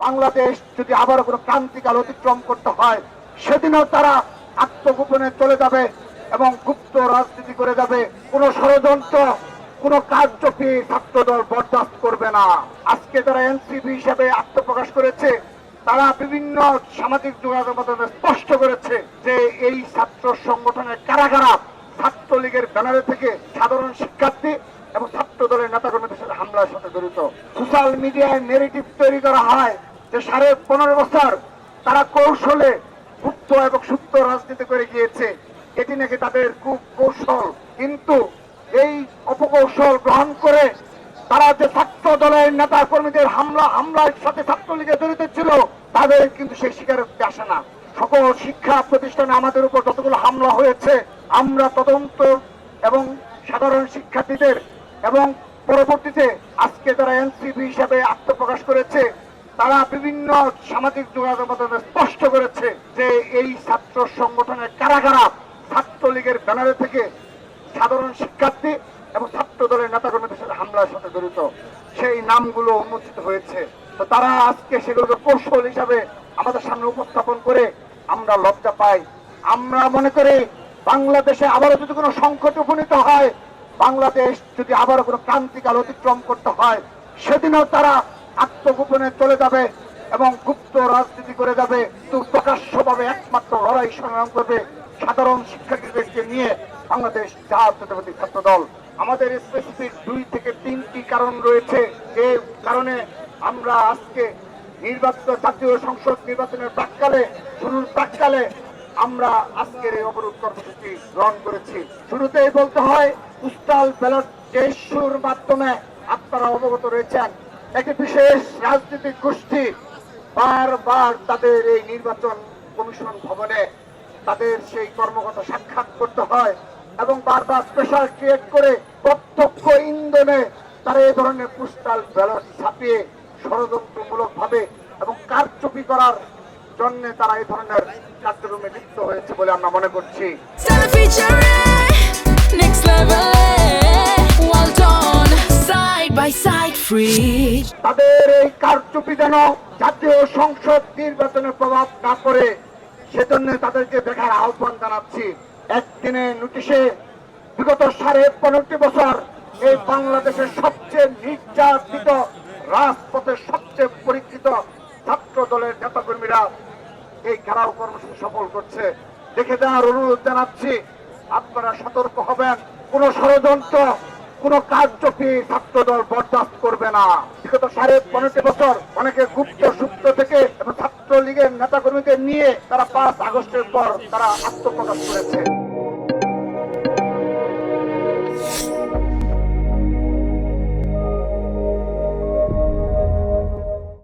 বাংলাদেশ যদি আবার কোনো ক্রান্তিকাল অতিক্রম করতে হয়, সেদিনও তারা আত্মগোপনে চলে যাবে এবং গুপ্ত রাজনীতি করে যাবে। কোনো ষড়যন্ত্র, কোনো কারচুপি ছাত্রদল বরদাস্ত করবে না। আজকে তারা এনসিপি হিসেবে আত্মপ্রকাশ করেছে, তারা বিভিন্ন সামাজিক যোগাযোগ মাধ্যমে স্পষ্ট করেছে যে এই ছাত্র সংগঠনের কারা কারা ছাত্রলীগের ব্যানারে থেকে সাধারণ শিক্ষার্থী এবং ছাত্র দলের নেতাকর্মীদের সাথে হামলার সাথে জড়িত। সোশ্যাল মিডিয়ায় নেগেটিভ তৈরি করা হয় যে 15.5 বছর তারা কৌশলে গুপ্ত এবং সুপ্ত রাজনীতি করে গিয়েছে, এটি নাকি তাদের খুব কৌশল। কিন্তু এই অপকৌশল গ্রহণ করে তারা যে ছাত্র দলের নেতা কর্মীদের হামলার সাথে ছাত্রলীগের জড়িত ছিল, তাদের কিন্তু সেই স্বীকারোক্তি আসে না। সকল শিক্ষা প্রতিষ্ঠানে আমাদের উপর যতগুলো হামলা হয়েছে, আমরা তদন্ত এবং সাধারণ শিক্ষার্থীদের এবং পরবর্তীতে আজকে যারা এনসিপি হিসাবে আত্মপ্রকাশ করেছে, তারা বিভিন্ন সামাজিক যোগাযোগ মাধ্যমে স্পষ্ট করেছে যে এই ছাত্র সংগঠনের কারা কারা ছাত্রলীগের ব্যানারে থেকে সাধারণ শিক্ষার্থী এবং ছাত্র দলের নেতাকর্মীদের সাথে হামলার সাথে জড়িত, সেই নামগুলো উন্মোচিত হয়েছে। তো তারা আজকে সেগুলোকে কৌশল হিসাবে আমাদের সামনে উপস্থাপন করে আমরা লজ্জা পাই। আমরা মনে করি বাংলাদেশে আবারও যদি কোনো সংকটে উপনীত হয়, বাংলাদেশ যদি আবারও কোনো ক্রান্তিকাল অতিক্রম করতে হয়, সেদিনও তারা আত্মগোপনে চলে যাবে এবং গুপ্ত রাজনীতি করে যাবে। কিন্তু প্রকাশ্যভাবে একমাত্র লড়াই সংগ্রাম করবে সাধারণ শিক্ষার্থীদেরকে নিয়ে বাংলাদেশ জাতীয়তাবাদী ছাত্র দল। আমাদের স্পেসিফিক 2 থেকে 3টি কারণ রয়েছে, যে কারণে আমরা আজকে নির্বাচিত জাতীয় সংসদ নির্বাচনের শুরুর প্রাককালে আমরা আজকের এই অবরোধ কর্মসূচি গ্রহণ করেছি। শুরুতেই বলতে হয়, পোস্টাল ব্যালট যে ইস্যুর মাধ্যমে আপনারা অবগত রয়েছেন, একটি বিশেষ রাজনৈতিক গোষ্ঠী বারবার তাদের এই নির্বাচন কমিশন ভবনে তাদের সেই কর্মকর্তা সাক্ষাৎ করতে হয় এবং বারবার প্রেশার ক্রিয়েট করে প্রত্যক্ষ ইন্ধনে তারা এই ধরনের পোস্টাল ব্যালট ছাপিয়ে ষড়যন্ত্রমূলক ভাবে এবং কারচুপি করার জন্য তারা এই ধরনের কার্যক্রমে লিপ্ত হয়েছে বলে আমরা মনে করছি। তাদের এই কারচুপি যেন জাতীয় সংসদ নির্বাচনে প্রভাব না করে, সেজন্য তাদেরকে দেখার আহ্বান জানাচ্ছি। একদিনের নোটিশে বিগত 15.5 বছর এই বাংলাদেশের সবচেয়ে নির্যাতিত, রাজপথের সবচেয়ে পরীক্ষিত ছাত্র দলের নেতাকর্মীরা এই ঘেরাও কর্মসূচি সফল করছে। দেখে দেওয়ার অনুরোধ জানাচ্ছি, আপনারা সতর্ক হবেন। কোন ষড়যন্ত্র, কোন কারচুপি ছাত্র দল বরদাস্ত করবে না। বিগত 15.5 বছর অনেকে গুপ্ত সুপ্ত থেকে এবং ছাত্রলীগের নেতাকর্মীদের নিয়ে তারা 5 আগস্টের পর তারা আত্মপ্রকাশ করেছে।